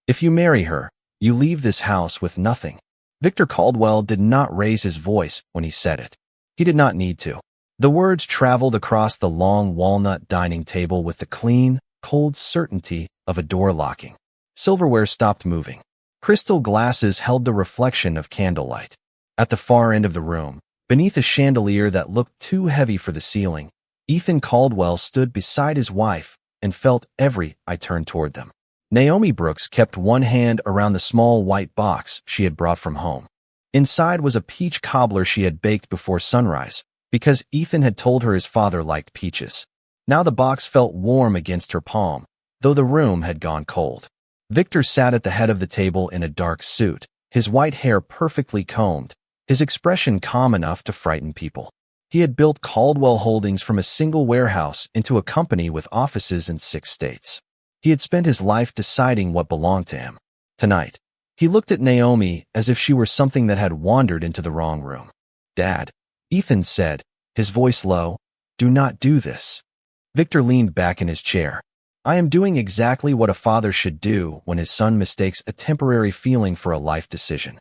If you marry her, you leave this house with nothing. Victor Caldwell did not raise his voice when he said it. He did not need to. The words traveled across the long walnut dining table with the clean, cold certainty of a door locking. Silverware stopped moving. Crystal glasses held the reflection of candlelight. At the far end of the room, beneath a chandelier that looked too heavy for the ceiling, Ethan Caldwell stood beside his wife and felt every eye turn toward them. Naomi Brooks kept one hand around the small white box she had brought from home. Inside was a peach cobbler she had baked before sunrise, because Ethan had told her his father liked peaches. Now the box felt warm against her palm, though the room had gone cold. Victor sat at the head of the table in a dark suit, his white hair perfectly combed, his expression calm enough to frighten people. He had built Caldwell Holdings from a single warehouse into a company with offices in 6 states. He had spent his life deciding what belonged to him. Tonight, he looked at Naomi as if she were something that had wandered into the wrong room. "Dad," Ethan said, his voice low, "do not do this." Victor leaned back in his chair. "I am doing exactly what a father should do when his son mistakes a temporary feeling for a life decision."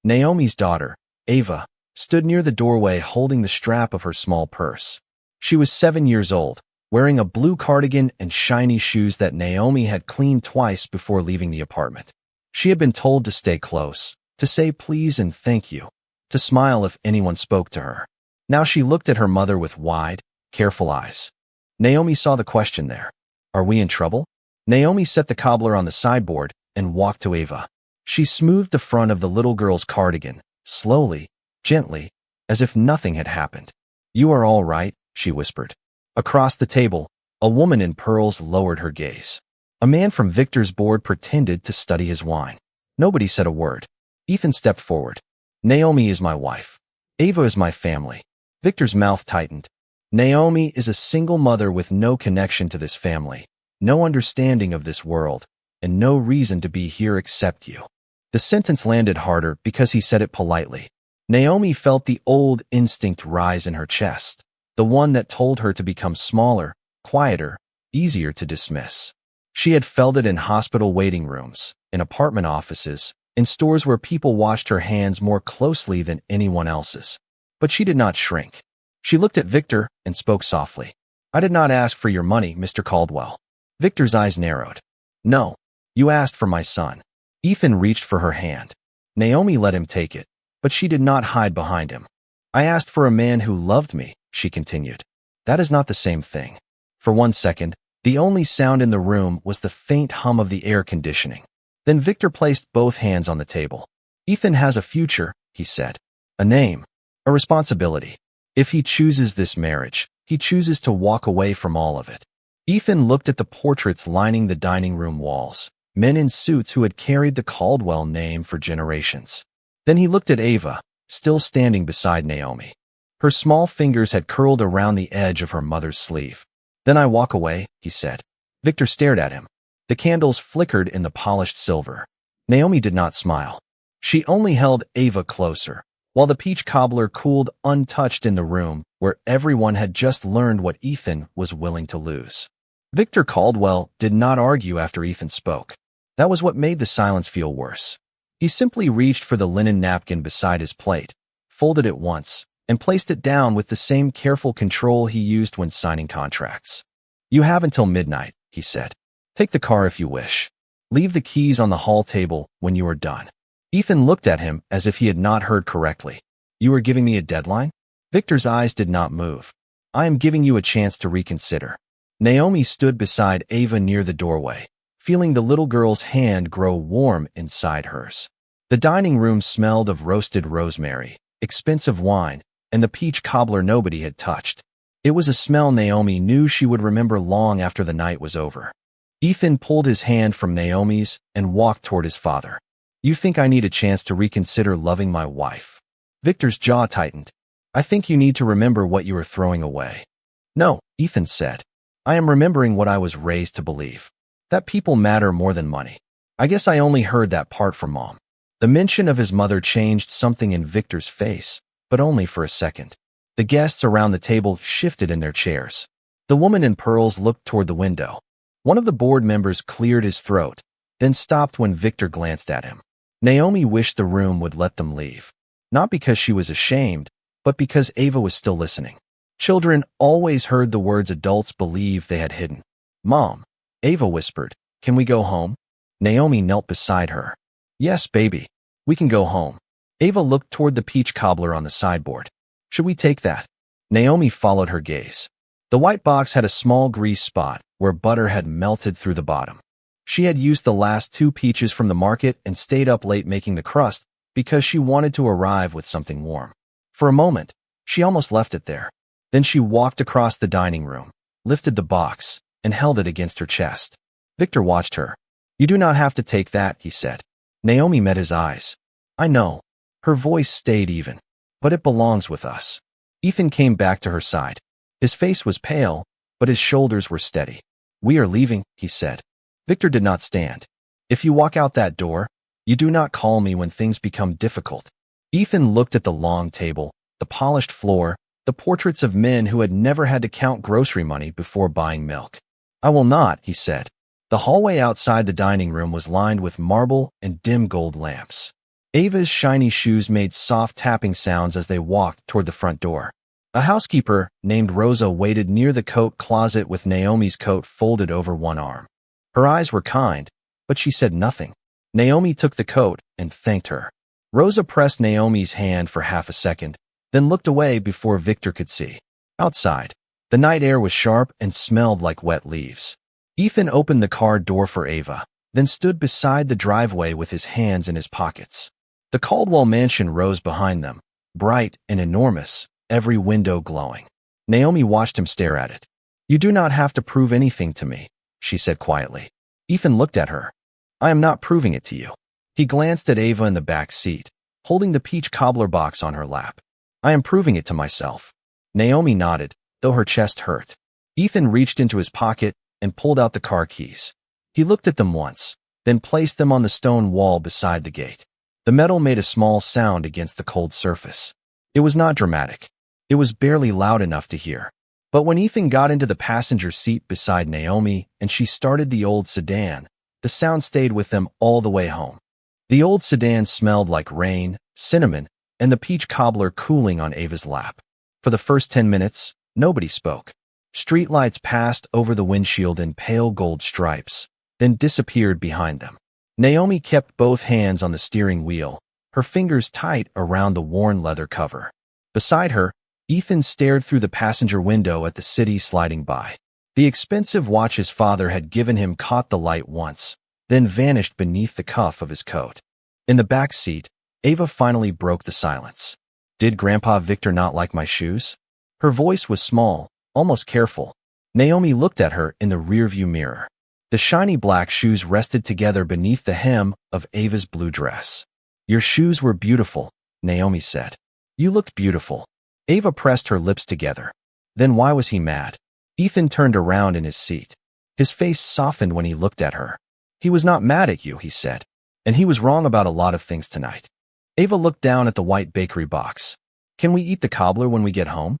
Naomi's daughter, Ava, stood near the doorway holding the strap of her small purse. She was 7 years old, wearing a blue cardigan and shiny shoes that Naomi had cleaned twice before leaving the apartment. She had been told to stay close, to say please and thank you, to smile if anyone spoke to her. Now she looked at her mother with wide, careful eyes. Naomi saw the question there. "Are we in trouble?" Naomi set the cobbler on the sideboard and walked to Ava. She smoothed the front of the little girl's cardigan, slowly, gently, as if nothing had happened. "You are all right," she whispered. Across the table, a woman in pearls lowered her gaze. A man from Victor's board pretended to study his wine. Nobody said a word. Ethan stepped forward. "Naomi is my wife. Ava is my family." Victor's mouth tightened. "Naomi is a single mother with no connection to this family, no understanding of this world, and no reason to be here except you." The sentence landed harder because he said it politely. Naomi felt the old instinct rise in her chest, the one that told her to become smaller, quieter, easier to dismiss. She had felt it in hospital waiting rooms, in apartment offices, in stores where people washed her hands more closely than anyone else's. But she did not shrink. She looked at Victor and spoke softly. "I did not ask for your money, Mr. Caldwell." Victor's eyes narrowed. "No, you asked for my son." Ethan reached for her hand. Naomi let him take it, but she did not hide behind him. "I asked for a man who loved me," she continued. "That is not the same thing." For 1 second, the only sound in the room was the faint hum of the air conditioning. Then Victor placed both hands on the table. "Ethan has a future," he said. "A name. A responsibility. If he chooses this marriage, he chooses to walk away from all of it." Ethan looked at the portraits lining the dining room walls, men in suits who had carried the Caldwell name for generations. Then he looked at Ava, still standing beside Naomi. Her small fingers had curled around the edge of her mother's sleeve. "Then I walk away," he said. Victor stared at him. The candles flickered in the polished silver. Naomi did not smile. She only held Ava closer, while the peach cobbler cooled untouched in the room where everyone had just learned what Ethan was willing to lose. Victor Caldwell did not argue after Ethan spoke. That was what made the silence feel worse. He simply reached for the linen napkin beside his plate, folded it once, and placed it down with the same careful control he used when signing contracts. "You have until midnight," he said. "Take the car if you wish. Leave the keys on the hall table when you are done." Ethan looked at him as if he had not heard correctly. "You are giving me a deadline?" Victor's eyes did not move. "I am giving you a chance to reconsider." Naomi stood beside Ava near the doorway, feeling the little girl's hand grow warm inside hers. The dining room smelled of roasted rosemary, expensive wine, and the peach cobbler nobody had touched. It was a smell Naomi knew she would remember long after the night was over. Ethan pulled his hand from Naomi's and walked toward his father. "You think I need a chance to reconsider loving my wife?" Victor's jaw tightened. "I think you need to remember what you are throwing away." "No," Ethan said. "I am remembering what I was raised to believe. That people matter more than money. I guess I only heard that part from Mom." The mention of his mother changed something in Victor's face, but only for a second. The guests around the table shifted in their chairs. The woman in pearls looked toward the window. One of the board members cleared his throat. then stopped when Victor glanced at him. Naomi wished the room would let them leave. Not because she was ashamed, but because Ava was still listening. Children always heard the words adults believed they had hidden. "Mom," Ava whispered, "can we go home?" Naomi knelt beside her. "Yes, baby. We can go home." Ava looked toward the peach cobbler on the sideboard. "Should we take that?" Naomi followed her gaze. The white box had a small grease spot where butter had melted through the bottom. She had used the last 2 peaches from the market and stayed up late making the crust because she wanted to arrive with something warm. For a moment, she almost left it there. Then she walked across the dining room, lifted the box, and held it against her chest. Victor watched her. "You do not have to take that," he said. Naomi met his eyes. "I know." Her voice stayed even. "But it belongs with us." Ethan came back to her side. His face was pale, but his shoulders were steady. "We are leaving," he said. Victor did not stand. "If you walk out that door, you do not call me when things become difficult." Ethan looked at the long table, the polished floor, the portraits of men who had never had to count grocery money before buying milk. "I will not," he said. The hallway outside the dining room was lined with marble and dim gold lamps. Ava's shiny shoes made soft tapping sounds as they walked toward the front door. A housekeeper named Rosa waited near the coat closet with Naomi's coat folded over one arm. Her eyes were kind, but she said nothing. Naomi took the coat and thanked her. Rosa pressed Naomi's hand for half a second, then looked away before Victor could see. Outside, the night air was sharp and smelled like wet leaves. Ethan opened the car door for Ava, then stood beside the driveway with his hands in his pockets. The Caldwell mansion rose behind them, bright and enormous, every window glowing. Naomi watched him stare at it. "You do not have to prove anything to me," she said quietly. Ethan looked at her. "I am not proving it to you." He glanced at Ava in the back seat, holding the peach cobbler box on her lap. "I am proving it to myself." Naomi nodded, though her chest hurt. Ethan reached into his pocket and pulled out the car keys. He looked at them once, then placed them on the stone wall beside the gate. The metal made a small sound against the cold surface. It was not dramatic. It was barely loud enough to hear. But when Ethan got into the passenger seat beside Naomi and she started the old sedan, the sound stayed with them all the way home. The old sedan smelled like rain, cinnamon, and the peach cobbler cooling on Ava's lap. For the first 10 minutes, nobody spoke. Streetlights passed over the windshield in pale gold stripes, then disappeared behind them. Naomi kept both hands on the steering wheel, her fingers tight around the worn leather cover. Beside her, Ethan stared through the passenger window at the city sliding by. The expensive watch his father had given him caught the light once, then vanished beneath the cuff of his coat. In the back seat, Ava finally broke the silence. "Did Grandpa Victor not like my shoes?" Her voice was small, almost careful. Naomi looked at her in the rearview mirror. The shiny black shoes rested together beneath the hem of Ava's blue dress. "Your shoes were beautiful," Naomi said. "You looked beautiful." Ava pressed her lips together. Then why was he mad? Ethan turned around in his seat. His face softened when he looked at her. "He was not mad at you," he said. "And he was wrong about a lot of things tonight." Ava looked down at the white bakery box. "Can we eat the cobbler when we get home?"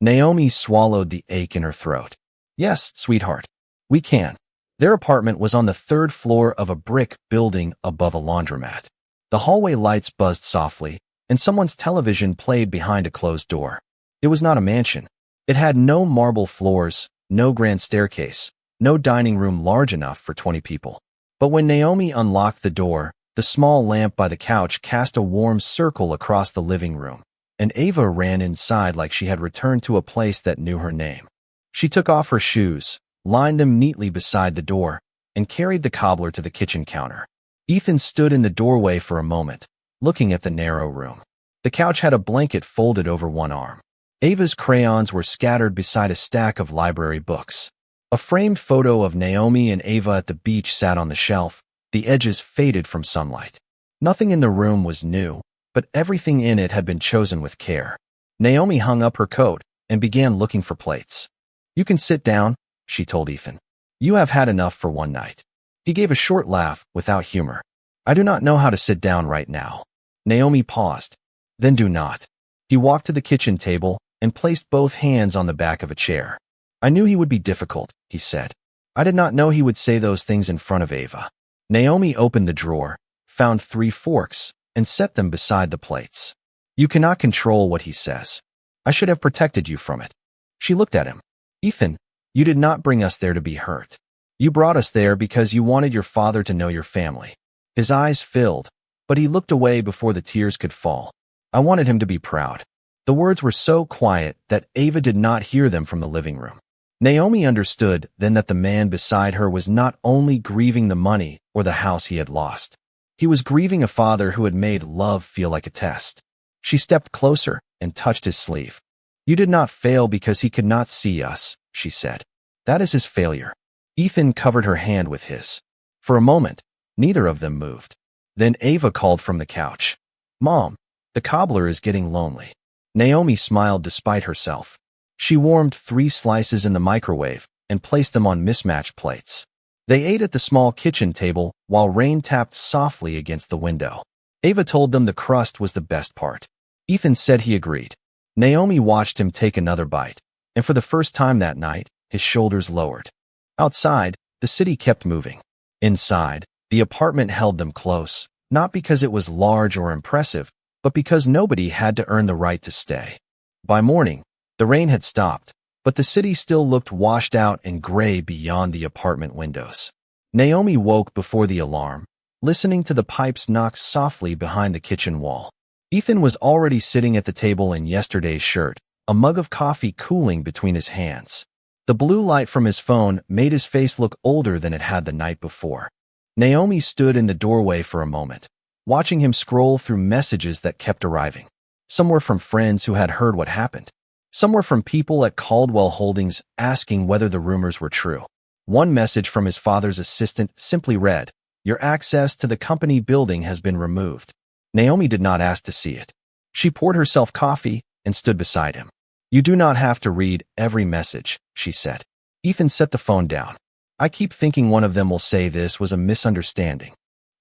Naomi swallowed the ache in her throat. "Yes, sweetheart. We can." Their apartment was on the 3rd floor of a brick building above a laundromat. The hallway lights buzzed softly, and someone's television played behind a closed door. It was not a mansion. It had no marble floors, no grand staircase, no dining room large enough for 20 people. But when Naomi unlocked the door, the small lamp by the couch cast a warm circle across the living room, and Ava ran inside like she had returned to a place that knew her name. She took off her shoes, lined them neatly beside the door, and carried the cobbler to the kitchen counter. Ethan stood in the doorway for a moment, looking at the narrow room. The couch had a blanket folded over one arm. Ava's crayons were scattered beside a stack of library books. A framed photo of Naomi and Ava at the beach sat on the shelf, the edges faded from sunlight. Nothing in the room was new, but everything in it had been chosen with care. Naomi hung up her coat and began looking for plates. "You can sit down," she told Ethan. "You have had enough for one night." He gave a short laugh without humor. "I do not know how to sit down right now." Naomi paused. "Then do not." He walked to the kitchen table and placed both hands on the back of a chair. "I knew he would be difficult," he said. "I did not know he would say those things in front of Ava." Naomi opened the drawer, found 3 forks, and set them beside the plates. You cannot control what he says. I should have protected you from it. She looked at him. Ethan, you did not bring us there to be hurt. You brought us there because you wanted your father to know your family. His eyes filled, but he looked away before the tears could fall. I wanted him to be proud. The words were so quiet that Ava did not hear them from the living room. Naomi understood then that the man beside her was not only grieving the money or the house he had lost. He was grieving a father who had made love feel like a test. She stepped closer and touched his sleeve. You did not fail because he could not see us, she said. That is his failure. Ethan covered her hand with his. For a moment, neither of them moved. Then Ava called from the couch. Mom, the cobbler is getting lonely. Naomi smiled despite herself. She warmed 3 slices in the microwave and placed them on mismatched plates. They ate at the small kitchen table while rain tapped softly against the window. Ava told them the crust was the best part. Ethan said he agreed. Naomi watched him take another bite, and for the first time that night, his shoulders lowered. Outside, the city kept moving. Inside, the apartment held them close, not because it was large or impressive, but because nobody had to earn the right to stay. By morning, the rain had stopped, but the city still looked washed out and gray beyond the apartment windows. Naomi woke before the alarm, listening to the pipes knock softly behind the kitchen wall. Ethan was already sitting at the table in yesterday's shirt, a mug of coffee cooling between his hands. The blue light from his phone made his face look older than it had the night before. Naomi stood in the doorway for a moment, watching him scroll through messages that kept arriving. Some were from friends who had heard what happened. Some were from people at Caldwell Holdings asking whether the rumors were true. One message from his father's assistant simply read, "Your access to the company building has been removed." Naomi did not ask to see it. She poured herself coffee and stood beside him. You do not have to read every message, she said. Ethan set the phone down. I keep thinking one of them will say this was a misunderstanding.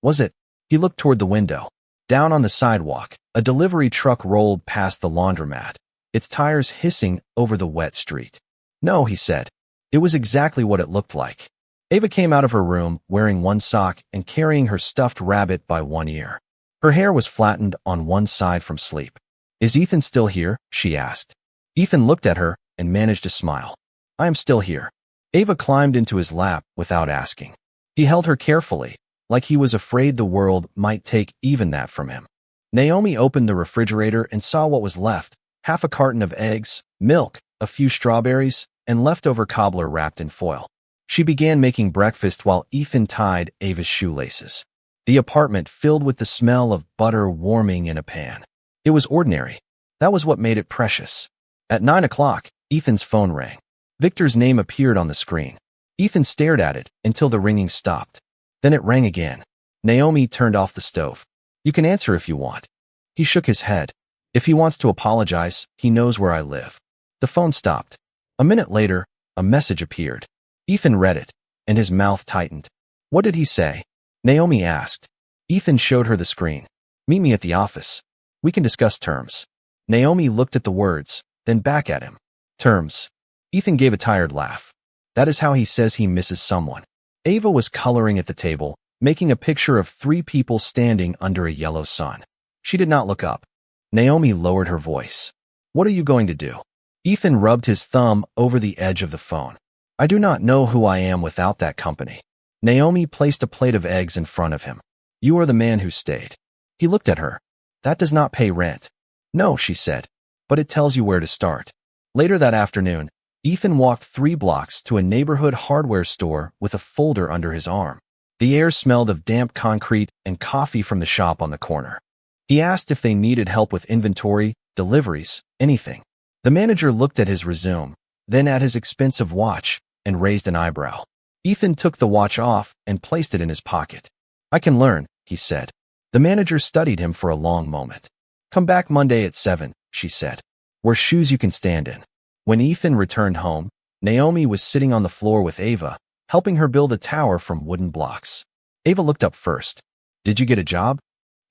Was it? He looked toward the window. Down on the sidewalk, a delivery truck rolled past the laundromat, its tires hissing over the wet street. No, he said. It was exactly what it looked like. Ava came out of her room wearing one sock and carrying her stuffed rabbit by one ear. Her hair was flattened on one side from sleep. Is Ethan still here? She asked. Ethan looked at her and managed a smile. I am still here. Ava climbed into his lap without asking. He held her carefully, like he was afraid the world might take even that from him. Naomi opened the refrigerator and saw what was left, half a carton of eggs, milk, a few strawberries, and leftover cobbler wrapped in foil. She began making breakfast while Ethan tied Ava's shoelaces. The apartment filled with the smell of butter warming in a pan. It was ordinary. That was what made it precious. At 9 o'clock, Ethan's phone rang. Victor's name appeared on the screen. Ethan stared at it until the ringing stopped. Then it rang again. Naomi turned off the stove. You can answer if you want. He shook his head. If he wants to apologize, he knows where I live. The phone stopped. A minute later, a message appeared. Ethan read it, and his mouth tightened. What did he say? Naomi asked. Ethan showed her the screen. Meet me at the office. We can discuss terms. Naomi looked at the words, then back at him. Terms. Ethan gave a tired laugh. That is how he says he misses someone. Ava was coloring at the table, making a picture of 3 people standing under a yellow sun. She did not look up. Naomi lowered her voice. What are you going to do? Ethan rubbed his thumb over the edge of the phone. I do not know who I am without that company. Naomi placed a plate of eggs in front of him. You are the man who stayed. He looked at her. That does not pay rent. No, she said, but it tells you where to start. Later that afternoon, Ethan walked 3 blocks to a neighborhood hardware store with a folder under his arm. The air smelled of damp concrete and coffee from the shop on the corner. He asked if they needed help with inventory, deliveries, anything. The manager looked at his resume, then at his expensive watch, and raised an eyebrow. Ethan took the watch off and placed it in his pocket. I can learn, he said. The manager studied him for a long moment. Come back Monday at 7, she said. Wear shoes you can stand in. When Ethan returned home, Naomi was sitting on the floor with Ava, helping her build a tower from wooden blocks. Ava looked up first. Did you get a job?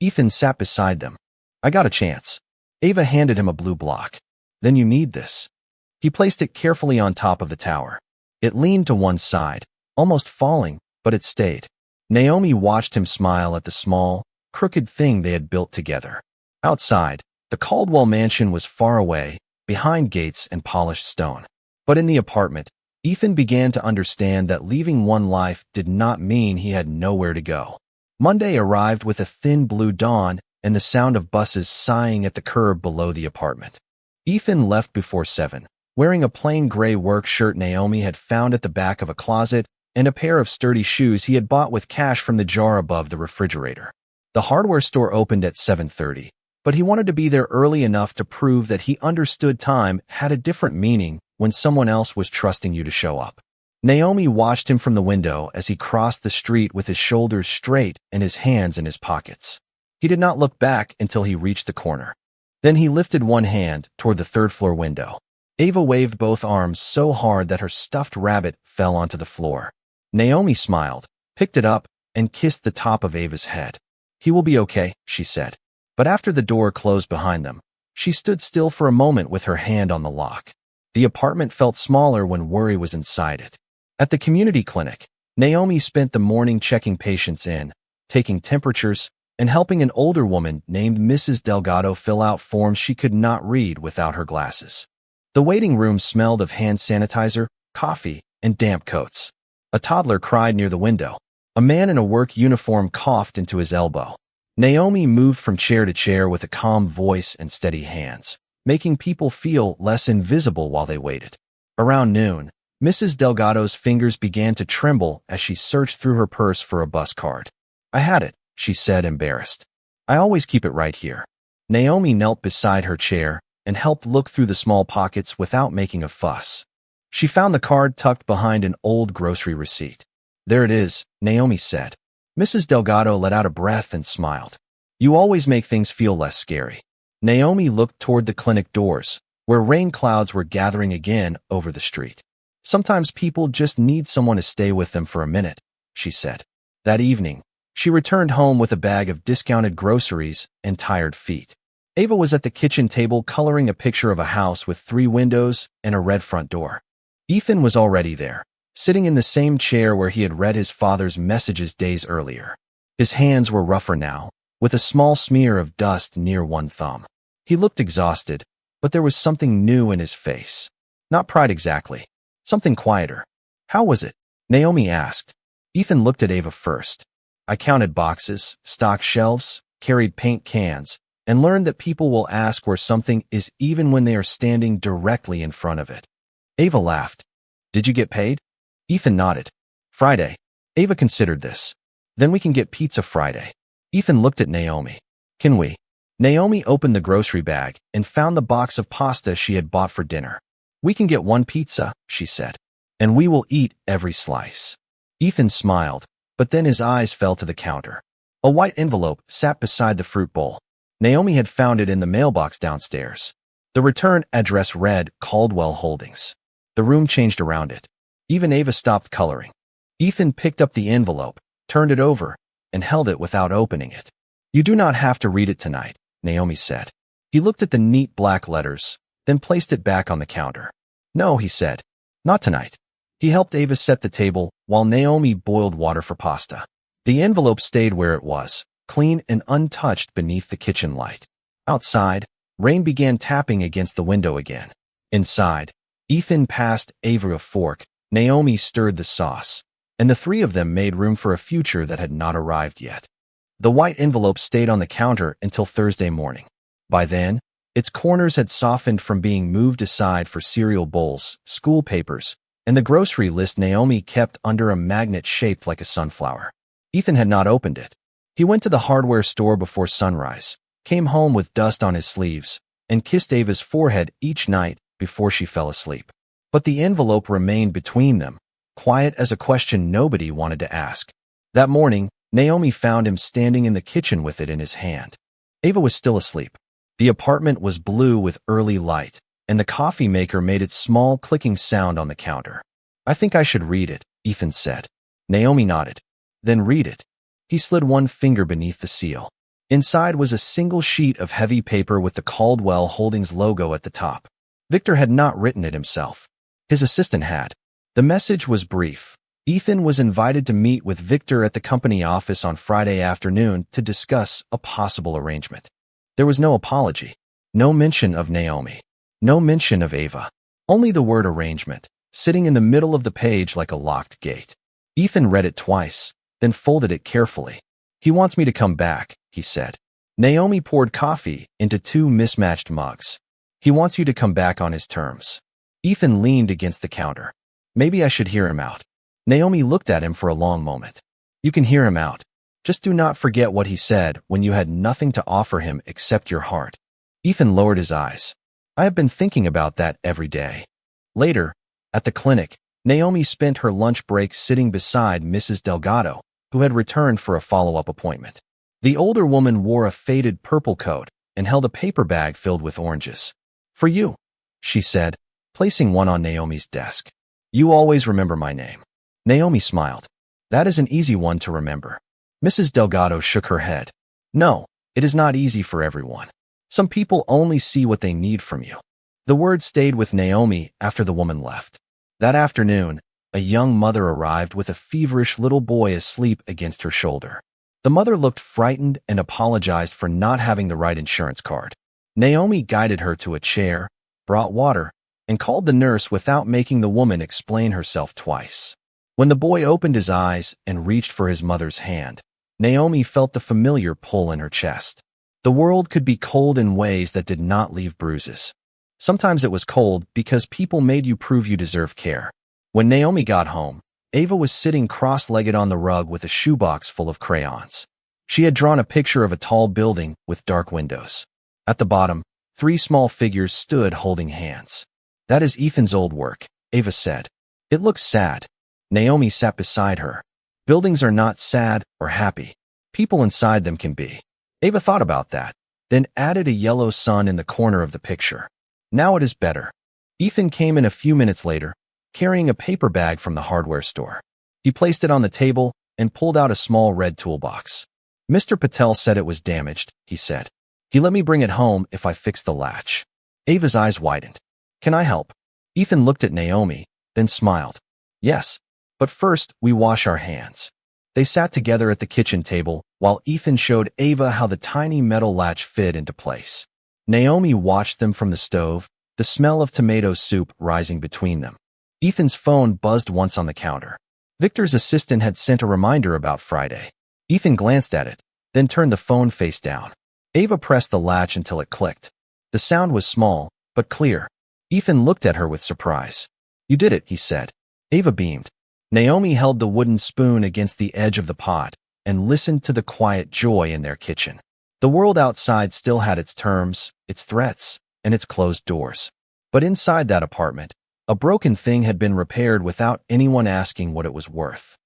Ethan sat beside them. I got a chance. Ava handed him a blue block. Then you need this. He placed it carefully on top of the tower. It leaned to one side, almost falling, but it stayed. Naomi watched him smile at the small, crooked thing they had built together. Outside, the Caldwell mansion was far away, behind gates and polished stone. But in the apartment, Ethan began to understand that leaving one life did not mean he had nowhere to go. Monday arrived with a thin blue dawn and the sound of buses sighing at the curb below the apartment. Ethan left before 7, wearing a plain gray work shirt Naomi had found at the back of a closet and a pair of sturdy shoes he had bought with cash from the jar above the refrigerator. The hardware store opened at 7:30, but he wanted to be there early enough to prove that he understood time had a different meaning when someone else was trusting you to show up. Naomi watched him from the window as he crossed the street with his shoulders straight and his hands in his pockets. He did not look back until he reached the corner. Then he lifted one hand toward the third-floor window. Ava waved both arms so hard that her stuffed rabbit fell onto the floor. Naomi smiled, picked it up, and kissed the top of Ava's head. "He will be okay," she said. But after the door closed behind them, she stood still for a moment with her hand on the lock. The apartment felt smaller when worry was inside it. At the community clinic, Naomi spent the morning checking patients in, taking temperatures, and helping an older woman named Mrs. Delgado fill out forms she could not read without her glasses. The waiting room smelled of hand sanitizer, coffee, and damp coats. A toddler cried near the window. A man in a work uniform coughed into his elbow. Naomi moved from chair to chair with a calm voice and steady hands, making people feel less invisible while they waited. Around noon, Mrs. Delgado's fingers began to tremble as she searched through her purse for a bus card. "I had it," she said, embarrassed. "I always keep it right here." Naomi knelt beside her chair and helped look through the small pockets without making a fuss. She found the card tucked behind an old grocery receipt. "There it is," Naomi said. Mrs. Delgado let out a breath and smiled. "You always make things feel less scary." Naomi looked toward the clinic doors, where rain clouds were gathering again over the street. "Sometimes people just need someone to stay with them for a minute," she said. That evening, she returned home with a bag of discounted groceries and tired feet. Ava was at the kitchen table coloring a picture of a house with 3 windows and a red front door. Ethan was already there, sitting in the same chair where he had read his father's messages days earlier. His hands were rougher now, with a small smear of dust near one thumb. He looked exhausted, but there was something new in his face. Not pride exactly. Something quieter. "How was it?" Naomi asked. Ethan looked at Ava first. "I counted boxes, stocked shelves, carried paint cans, and learned that people will ask where something is even when they are standing directly in front of it." Ava laughed. "Did you get paid?" Ethan nodded. "Friday." Ava considered this. "Then we can get pizza Friday." Ethan looked at Naomi. "Can we?" Naomi opened the grocery bag and found the box of pasta she had bought for dinner. "We can get 1 pizza," she said, "and we will eat every slice." Ethan smiled, but then his eyes fell to the counter. A white envelope sat beside the fruit bowl. Naomi had found it in the mailbox downstairs. The return address read Caldwell Holdings. The room changed around it. Even Ava stopped coloring. Ethan picked up the envelope, turned it over, and held it without opening it. "You do not have to read it tonight," Naomi said. He looked at the neat black letters, then placed it back on the counter. "No," he said, "not tonight." He helped Ava set the table while Naomi boiled water for pasta. The envelope stayed where it was, clean and untouched beneath the kitchen light. Outside, rain began tapping against the window again. Inside, Ethan passed Ava a fork, Naomi stirred the sauce, and the 3 of them made room for a future that had not arrived yet. The white envelope stayed on the counter until Thursday morning. By then, its corners had softened from being moved aside for cereal bowls, school papers, and the grocery list Naomi kept under a magnet shaped like a sunflower. Ethan had not opened it. He went to the hardware store before sunrise, came home with dust on his sleeves, and kissed Ava's forehead each night before she fell asleep. But the envelope remained between them, quiet as a question nobody wanted to ask. That morning, Naomi found him standing in the kitchen with it in his hand. Ava was still asleep. The apartment was blue with early light, and the coffee maker made its small clicking sound on the counter. "I think I should read it," Ethan said. Naomi nodded. "Then read it." He slid one finger beneath the seal. Inside was a single sheet of heavy paper with the Caldwell Holdings logo at the top. Victor had not written it himself. His assistant had. The message was brief. Ethan was invited to meet with Victor at the company office on Friday afternoon to discuss a possible arrangement. There was no apology, no mention of Naomi, no mention of Ava, only the word arrangement, sitting in the middle of the page like a locked gate. Ethan read it twice, then folded it carefully. "He wants me to come back," he said. Naomi poured coffee into 2 mismatched mugs. "He wants you to come back on his terms." Ethan leaned against the counter. "Maybe I should hear him out." Naomi looked at him for a long moment. "You can hear him out. Just do not forget what he said when you had nothing to offer him except your heart." Ethan lowered his eyes. "I have been thinking about that every day." Later, at the clinic, Naomi spent her lunch break sitting beside Mrs. Delgado, who had returned for a follow-up appointment. The older woman wore a faded purple coat and held a paper bag filled with oranges. "For you," she said, placing one on Naomi's desk. "You always remember my name." Naomi smiled. "That is an easy one to remember." Mrs. Delgado shook her head. "No, it is not easy for everyone. Some people only see what they need from you." The word stayed with Naomi after the woman left. That afternoon, a young mother arrived with a feverish little boy asleep against her shoulder. The mother looked frightened and apologized for not having the right insurance card. Naomi guided her to a chair, brought water, and called the nurse without making the woman explain herself twice. When the boy opened his eyes and reached for his mother's hand, Naomi felt the familiar pull in her chest. The world could be cold in ways that did not leave bruises. Sometimes it was cold because people made you prove you deserve care. When Naomi got home, Ava was sitting cross-legged on the rug with a shoebox full of crayons. She had drawn a picture of a tall building with dark windows. At the bottom, 3 small figures stood holding hands. "That is Ethan's old work," Ava said. "It looks sad." Naomi sat beside her. "Buildings are not sad or happy. People inside them can be." Ava thought about that, then added a yellow sun in the corner of the picture. "Now it is better." Ethan came in a few minutes later, carrying a paper bag from the hardware store. He placed it on the table and pulled out a small red toolbox. "Mr. Patel said it was damaged," he said. "He let me bring it home if I fix the latch." Ava's eyes widened. "Can I help?" Ethan looked at Naomi, then smiled. "Yes, but first we wash our hands." They sat together at the kitchen table while Ethan showed Ava how the tiny metal latch fit into place. Naomi watched them from the stove, the smell of tomato soup rising between them. Ethan's phone buzzed once on the counter. Victor's assistant had sent a reminder about Friday. Ethan glanced at it, then turned the phone face down. Ava pressed the latch until it clicked. The sound was small, but clear. Ethan looked at her with surprise. "You did it," he said. Ava beamed. Naomi held the wooden spoon against the edge of the pot and listened to the quiet joy in their kitchen. The world outside still had its terms, its threats, and its closed doors. But inside that apartment, a broken thing had been repaired without anyone asking what it was worth.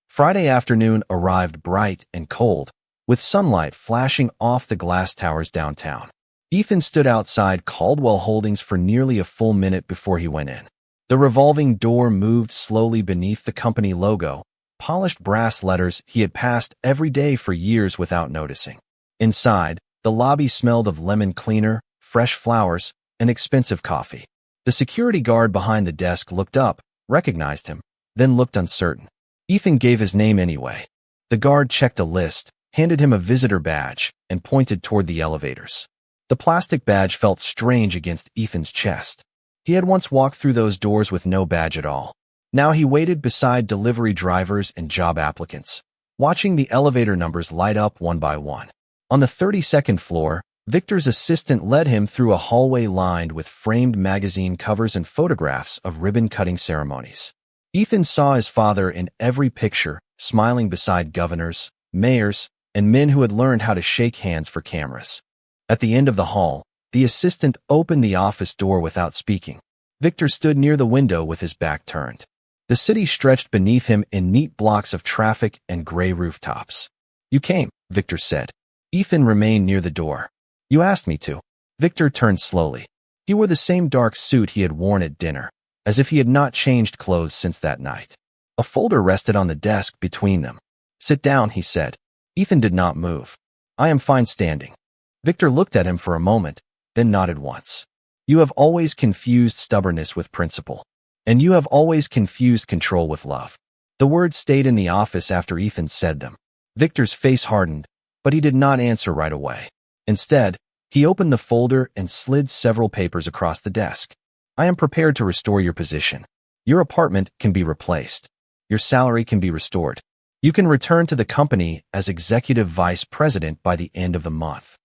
Friday afternoon arrived bright and cold, with sunlight flashing off the glass towers downtown. Ethan stood outside Caldwell Holdings for nearly a full minute before he went in. The revolving door moved slowly beneath the company logo, polished brass letters he had passed every day for years without noticing. Inside, the lobby smelled of lemon cleaner, fresh flowers, and expensive coffee. The security guard behind the desk looked up, recognized him, then looked uncertain. Ethan gave his name anyway. The guard checked a list, handed him a visitor badge, and pointed toward the elevators. The plastic badge felt strange against Ethan's chest. He had once walked through those doors with no badge at all. Now he waited beside delivery drivers and job applicants, watching the elevator numbers light up one by one. On the 32nd floor, Victor's assistant led him through a hallway lined with framed magazine covers and photographs of ribbon-cutting ceremonies. Ethan saw his father in every picture, smiling beside governors, mayors, and men who had learned how to shake hands for cameras. At the end of the hall, the assistant opened the office door without speaking. Victor stood near the window with his back turned. The city stretched beneath him in neat blocks of traffic and gray rooftops. "You came," Victor said. Ethan remained near the door. "You asked me to." Victor turned slowly. He wore the same dark suit he had worn at dinner, as if he had not changed clothes since that night. A folder rested on the desk between them. "Sit down," he said. Ethan did not move. "I am fine standing." Victor looked at him for a moment, then nodded once. "You have always confused stubbornness with principle, and you have always confused control with love." The words stayed in the office after Ethan said them. Victor's face hardened, but he did not answer right away. Instead, he opened the folder and slid several papers across the desk. I am prepared to restore your position. Your apartment can be replaced. Your salary can be restored. You can return to the company as executive vice president by the end of the month.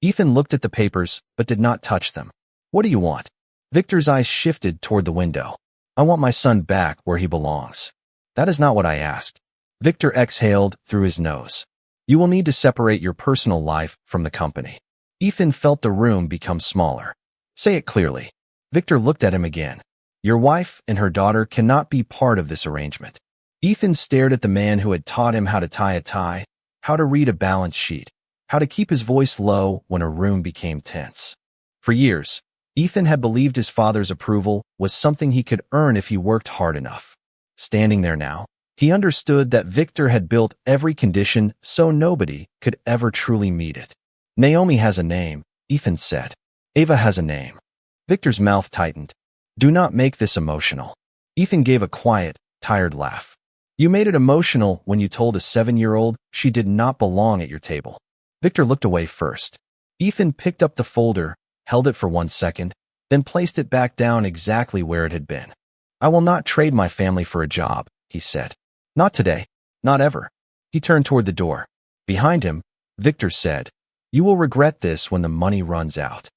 Ethan looked at the papers, but did not touch them. What do you want? Victor's eyes shifted toward the window. I want my son back where he belongs. That is not what I asked. Victor exhaled through his nose. You will need to separate your personal life from the company. Ethan felt the room become smaller. Say it clearly. Victor looked at him again. Your wife and her daughter cannot be part of this arrangement. Ethan stared at the man who had taught him how to tie a tie, how to read a balance sheet, how to keep his voice low when a room became tense. For years, Ethan had believed his father's approval was something he could earn if he worked hard enough. Standing there now, he understood that Victor had built every condition so nobody could ever truly meet it. Naomi has a name, Ethan said. Ava has a name. Victor's mouth tightened. Do not make this emotional. Ethan gave a quiet, tired laugh. You made it emotional when you told a 7-year-old she did not belong at your table. Victor looked away first. Ethan picked up the folder, held it for 1 second, then placed it back down exactly where it had been. I will not trade my family for a job, he said. Not today. Not ever. He turned toward the door. Behind him, Victor said, You will regret this when the money runs out.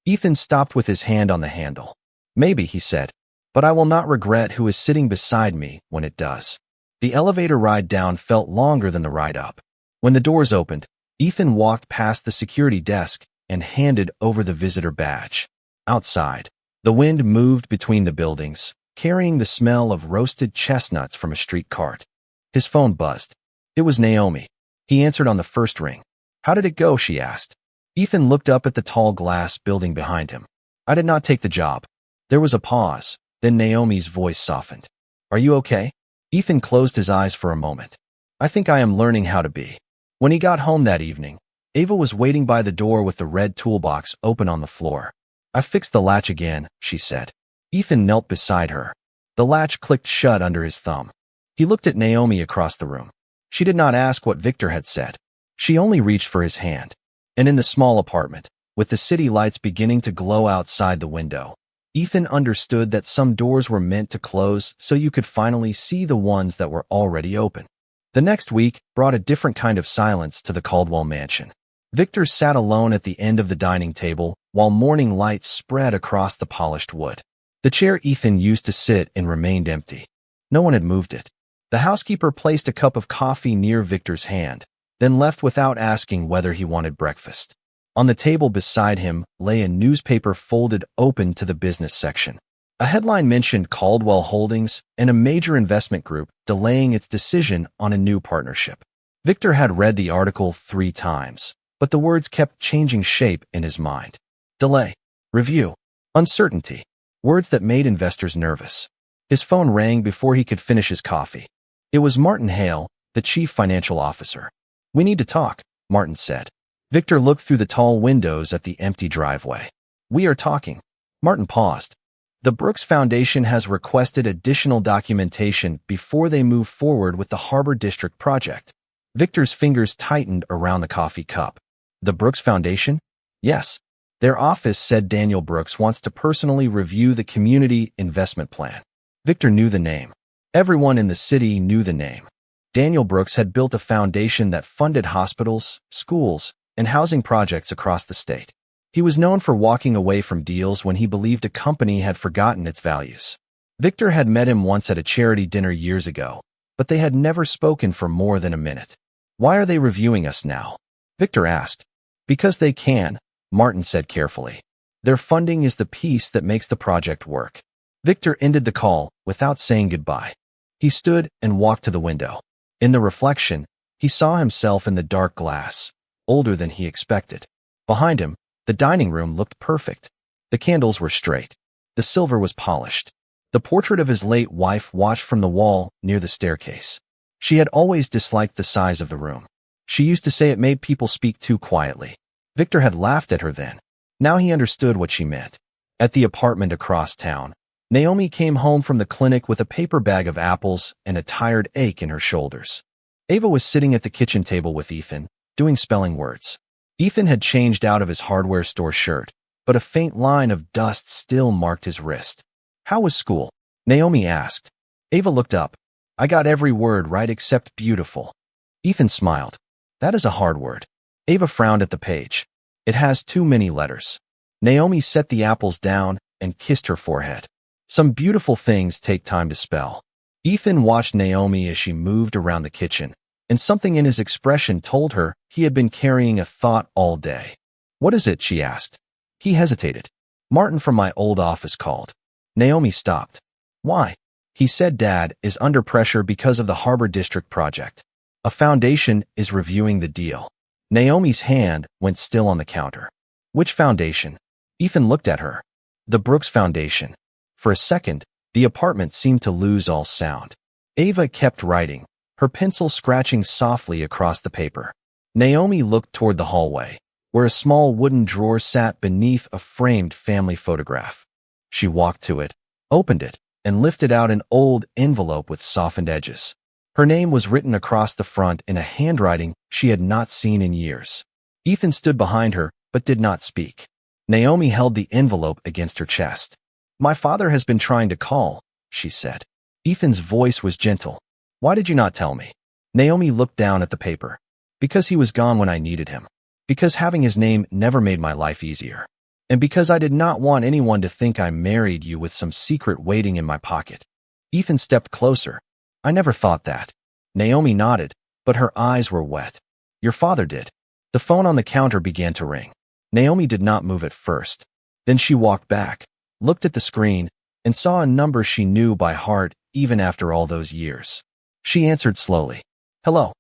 Ethan stopped with his hand on the handle. Maybe, he said, but I will not regret who is sitting beside me when it does. The elevator ride down felt longer than the ride up. When the doors opened, Ethan walked past the security desk and handed over the visitor badge. Outside, the wind moved between the buildings, carrying the smell of roasted chestnuts from a street cart. His phone buzzed. It was Naomi. He answered on the first ring. How did it go? She asked. Ethan looked up at the tall glass building behind him. I did not take the job. There was a pause, then Naomi's voice softened. Are you okay? Ethan closed his eyes for a moment. I think I am learning how to be. When he got home that evening, Ava was waiting by the door with the red toolbox open on the floor. I fixed the latch again, she said. Ethan knelt beside her. The latch clicked shut under his thumb. He looked at Naomi across the room. She did not ask what Victor had said. She only reached for his hand. And in the small apartment, with the city lights beginning to glow outside the window, Ethan understood that some doors were meant to close so you could finally see the ones that were already open. The next week brought a different kind of silence to the Caldwell mansion. Victor sat alone at the end of the dining table while morning lights spread across the polished wood. The chair Ethan used to sit in remained empty. No one had moved it. The housekeeper placed a cup of coffee near Victor's hand, then left without asking whether he wanted breakfast. On the table beside him lay a newspaper folded open to the business section. A headline mentioned Caldwell Holdings and a major investment group delaying its decision on a new partnership. Victor had read the article 3 times, but the words kept changing shape in his mind. Delay, review, uncertainty, words that made investors nervous. His phone rang before he could finish his coffee. It was Martin Hale, the chief financial officer. We need to talk, Martin said. Victor looked through the tall windows at the empty driveway. We are talking. Martin paused. The Brooks Foundation has requested additional documentation before they move forward with the Harbor District project. Victor's fingers tightened around the coffee cup. The Brooks Foundation? Yes. Their office said Daniel Brooks wants to personally review the community investment plan. Victor knew the name. Everyone in the city knew the name. Daniel Brooks had built a foundation that funded hospitals, schools, and housing projects across the state. He was known for walking away from deals when he believed a company had forgotten its values. Victor had met him once at a charity dinner years ago, but they had never spoken for more than a minute. Why are they reviewing us now? Victor asked. Because they can, Martin said carefully. Their funding is the piece that makes the project work. Victor ended the call without saying goodbye. He stood and walked to the window. In the reflection, he saw himself in the dark glass, older than he expected. Behind him, the dining room looked perfect. The candles were straight. The silver was polished. The portrait of his late wife watched from the wall near the staircase. She had always disliked the size of the room. She used to say it made people speak too quietly. Victor had laughed at her then. Now he understood what she meant. At the apartment across town, Naomi came home from the clinic with a paper bag of apples and a tired ache in her shoulders. Ava was sitting at the kitchen table with Ethan, doing spelling words. Ethan had changed out of his hardware store shirt, but a faint line of dust still marked his wrist. "How was school?" Naomi asked. Ava looked up. "I got every word right except beautiful." Ethan smiled. "That is a hard word." Ava frowned at the page. "It has too many letters." Naomi set the apples down and kissed her forehead. "Some beautiful things take time to spell." Ethan watched Naomi as she moved around the kitchen, and something in his expression told her he had been carrying a thought all day. "What is it?" she asked. He hesitated. "Martin from my old office called." Naomi stopped. "Why?" He said Dad is under pressure because of the Harbor District project. A foundation is reviewing the deal. Naomi's hand went still on the counter. "Which foundation?" Ethan looked at her. "The Brooks Foundation." For a second, the apartment seemed to lose all sound. Ava kept writing, her pencil scratching softly across the paper. Naomi looked toward the hallway, where a small wooden drawer sat beneath a framed family photograph. She walked to it, opened it, and lifted out an old envelope with softened edges. Her name was written across the front in a handwriting she had not seen in years. Ethan stood behind her, but did not speak. Naomi held the envelope against her chest. "My father has been trying to call," she said. Ethan's voice was gentle. "Why did you not tell me?" Naomi looked down at the paper. "Because he was gone when I needed him. Because having his name never made my life easier. And because I did not want anyone to think I married you with some secret waiting in my pocket." Ethan stepped closer. "I never thought that." Naomi nodded, but her eyes were wet. "Your father did." The phone on the counter began to ring. Naomi did not move at first. Then she walked back, looked at the screen, and saw a number she knew by heart even after all those years. She answered slowly. "Hello."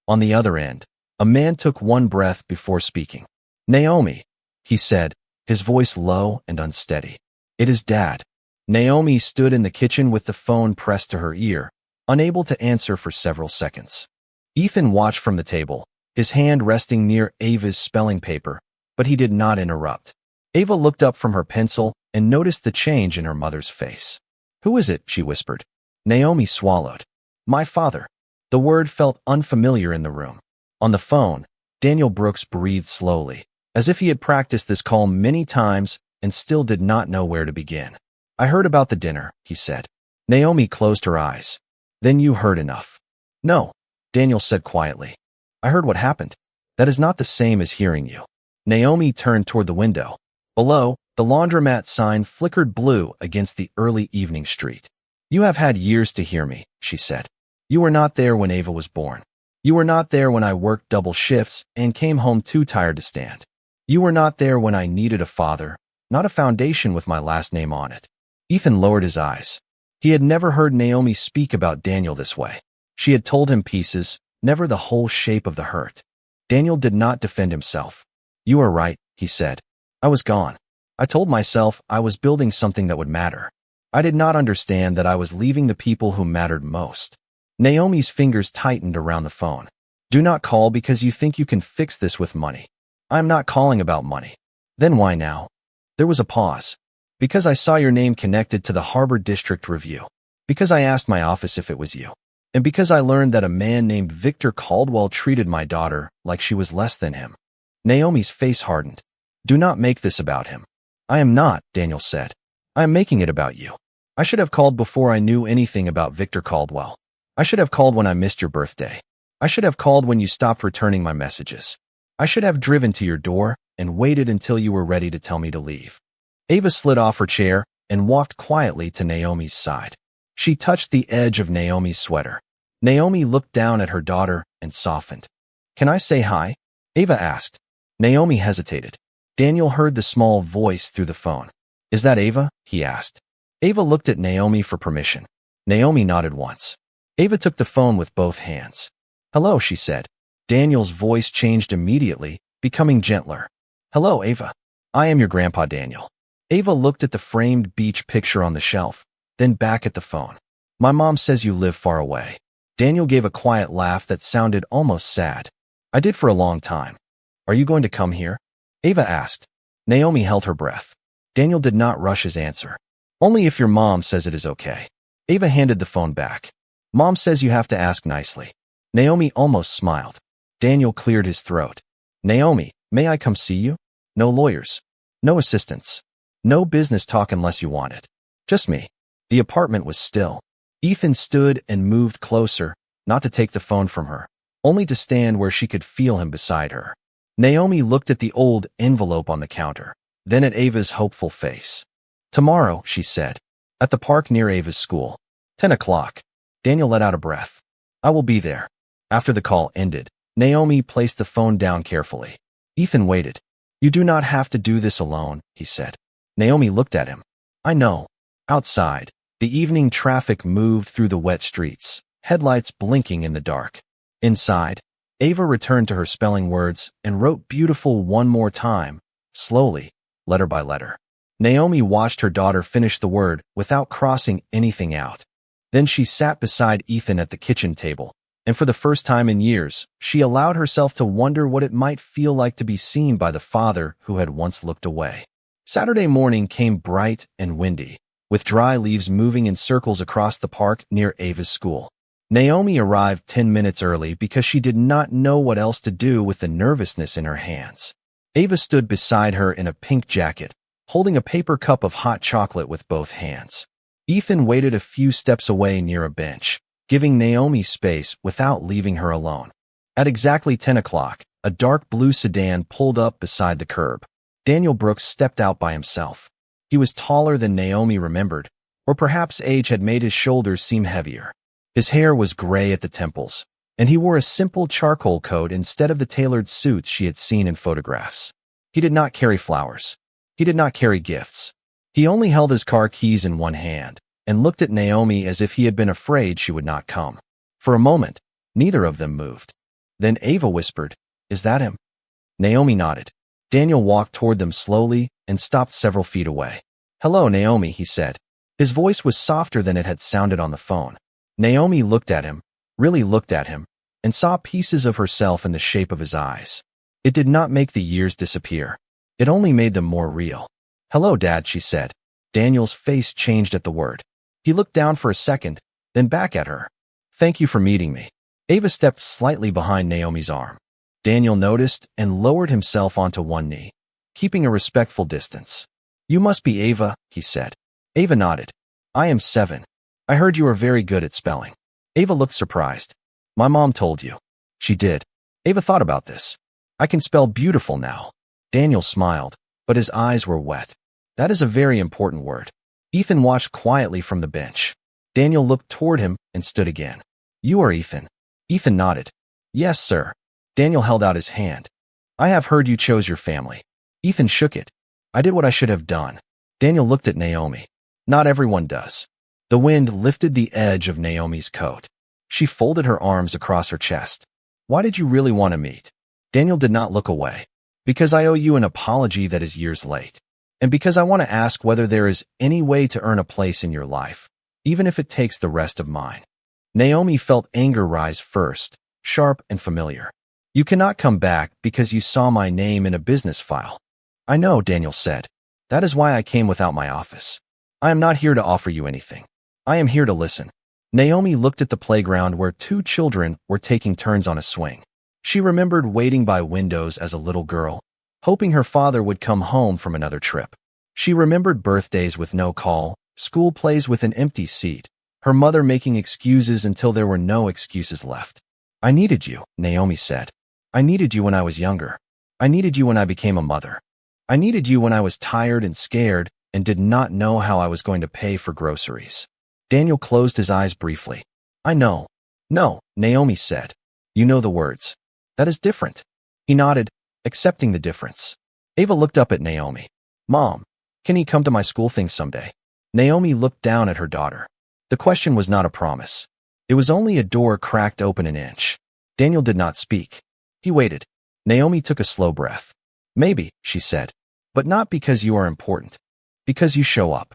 On the other end, a man took one breath before speaking. "Naomi," he said, his voice low and unsteady. "It is Dad." Naomi stood in the kitchen with the phone pressed to her ear, unable to answer for several seconds. Ethan watched from the table, his hand resting near Ava's spelling paper, but he did not interrupt. Ava looked up from her pencil and noticed the change in her mother's face. "Who is it?" she whispered. Naomi swallowed. "My father." The word felt unfamiliar in the room. On the phone, Daniel Brooks breathed slowly, as if he had practiced this call many times and still did not know where to begin. "I heard about the dinner," he said. Naomi closed her eyes. "Then you heard enough." "No," Daniel said quietly. "I heard what happened. That is not the same as hearing you." Naomi turned toward the window. Below, the laundromat sign flickered blue against the early evening street. "You have had years to hear me," she said. "You were not there when Ava was born. You were not there when I worked double shifts and came home too tired to stand. You were not there when I needed a father, not a foundation with my last name on it." Ethan lowered his eyes. He had never heard Naomi speak about Daniel this way. She had told him pieces, never the whole shape of the hurt. Daniel did not defend himself. "You are right," he said. "I was gone. I told myself I was building something that would matter. I did not understand that I was leaving the people who mattered most." Naomi's fingers tightened around the phone. "Do not call because you think you can fix this with money." "I am not calling about money." "Then why now?" There was a pause. "Because I saw your name connected to the Harbor District Review. Because I asked my office if it was you. And because I learned that a man named Victor Caldwell treated my daughter like she was less than him." Naomi's face hardened. "Do not make this about him." "I am not," Daniel said. "I am making it about you. I should have called before I knew anything about Victor Caldwell. I should have called when I missed your birthday. I should have called when you stopped returning my messages. I should have driven to your door and waited until you were ready to tell me to leave." Ava slid off her chair and walked quietly to Naomi's side. She touched the edge of Naomi's sweater. Naomi looked down at her daughter and softened. "Can I say hi?" Ava asked. Naomi hesitated. Daniel heard the small voice through the phone. "Is that Ava?" he asked. Ava looked at Naomi for permission. Naomi nodded once. Ava took the phone with both hands. "Hello," she said. Daniel's voice changed immediately, becoming gentler. "Hello, Ava. I am your grandpa, Daniel." Ava looked at the framed beach picture on the shelf, then back at the phone. "My mom says you live far away." Daniel gave a quiet laugh that sounded almost sad. "I did for a long time." "Are you going to come here?" Ava asked. Naomi held her breath. Daniel did not rush his answer. Only if your mom says it is okay. Ava handed the phone back. Mom says you have to ask nicely. Naomi almost smiled. Daniel cleared his throat. Naomi, may I come see you? No lawyers. No assistants. No business talk unless you want it. Just me. The apartment was still. Ethan stood and moved closer, not to take the phone from her, only to stand where she could feel him beside her. Naomi looked at the old envelope on the counter, then at Ava's hopeful face. Tomorrow, she said. At the park near Ava's school. 10 o'clock. Daniel let out a breath. I will be there. After the call ended, Naomi placed the phone down carefully. Ethan waited. You do not have to do this alone, he said. Naomi looked at him. I know. Outside, the evening traffic moved through the wet streets, headlights blinking in the dark. Inside, Ava returned to her spelling words and wrote beautiful one more time, slowly, letter by letter. Naomi watched her daughter finish the word without crossing anything out. Then she sat beside Ethan at the kitchen table, and for the first time in years, she allowed herself to wonder what it might feel like to be seen by the father who had once looked away. Saturday morning came bright and windy, with dry leaves moving in circles across the park near Ava's school. Naomi arrived 10 minutes early because she did not know what else to do with the nervousness in her hands. Ava stood beside her in a pink jacket, holding a paper cup of hot chocolate with both hands. Ethan waited a few steps away near a bench, giving Naomi space without leaving her alone. At exactly 10 o'clock, a dark blue sedan pulled up beside the curb. Daniel Brooks stepped out by himself. He was taller than Naomi remembered, or perhaps age had made his shoulders seem heavier. His hair was gray at the temples, and he wore a simple charcoal coat instead of the tailored suits she had seen in photographs. He did not carry flowers. He did not carry gifts. He only held his car keys in one hand and looked at Naomi as if he had been afraid she would not come. For a moment, neither of them moved. Then Ava whispered, "Is that him?" Naomi nodded. Daniel walked toward them slowly and stopped several feet away. "Hello, Naomi," he said. His voice was softer than it had sounded on the phone. Naomi looked at him, really looked at him, and saw pieces of herself in the shape of his eyes. It did not make the years disappear. It only made them more real. "Hello, Dad," she said. Daniel's face changed at the word. He looked down for a second, then back at her. "Thank you for meeting me." Ava stepped slightly behind Naomi's arm. Daniel noticed and lowered himself onto one knee, keeping a respectful distance. "You must be Ava," he said. Ava nodded. "I am 7. I heard you are very good at spelling." Ava looked surprised. "My mom told you." "She did." Ava thought about this. "I can spell beautiful now." Daniel smiled, but his eyes were wet. "That is a very important word." Ethan watched quietly from the bench. Daniel looked toward him and stood again. "You are Ethan." Ethan nodded. "Yes, sir." Daniel held out his hand. "I have heard you chose your family." Ethan shook it. "I did what I should have done." Daniel looked at Naomi. "Not everyone does." The wind lifted the edge of Naomi's coat. She folded her arms across her chest. "Why did you really want to meet?" Daniel did not look away. "Because I owe you an apology that is years late. And because I want to ask whether there is any way to earn a place in your life, even if it takes the rest of mine." Naomi felt anger rise first, sharp and familiar. "You cannot come back because you saw my name in a business file." "I know," Daniel said. "That is why I came without my office. I am not here to offer you anything. I am here to listen." Naomi looked at the playground where 2 children were taking turns on a swing. She remembered waiting by windows as a little girl, hoping her father would come home from another trip. She remembered birthdays with no call, school plays with an empty seat, her mother making excuses until there were no excuses left. "I needed you," Naomi said. "I needed you when I was younger. I needed you when I became a mother. I needed you when I was tired and scared and did not know how I was going to pay for groceries." Daniel closed his eyes briefly. "I know." "No," Naomi said. "You know the words. That is different." He nodded, accepting the difference. Ava looked up at Naomi. "Mom, can he come to my school thing someday?" Naomi looked down at her daughter. The question was not a promise. It was only a door cracked open an inch. Daniel did not speak. He waited. Naomi took a slow breath. "Maybe," she said, "but not because you are important. Because you show up."